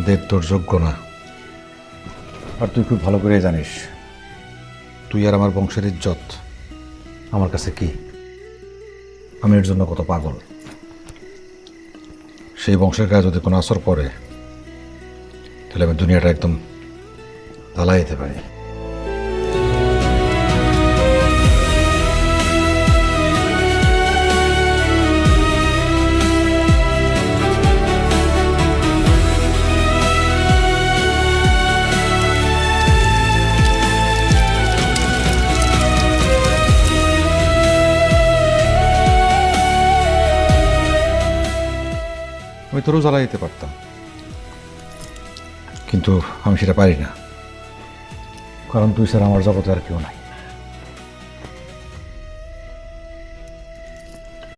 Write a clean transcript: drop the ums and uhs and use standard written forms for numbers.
দেব তোর যোগ্য না। আর তুই খুব ভালো করে জানিস তুই আর আমার বংশের ইজ্জত আমার কাছে কি, আমি এর জন্য কত পাগল। সেই বংশের গায়ে যদি কোনো আসর পড়ে তাহলে আমি দুনিয়াটা একদম জ্বালাই দিতে পারি। আমি তোরও জ্বালাই দিতে পারতাম, কিন্তু আমি সেটা পারি না, কারণ তুই স্যার আমার জগতে আর কেউ নাই।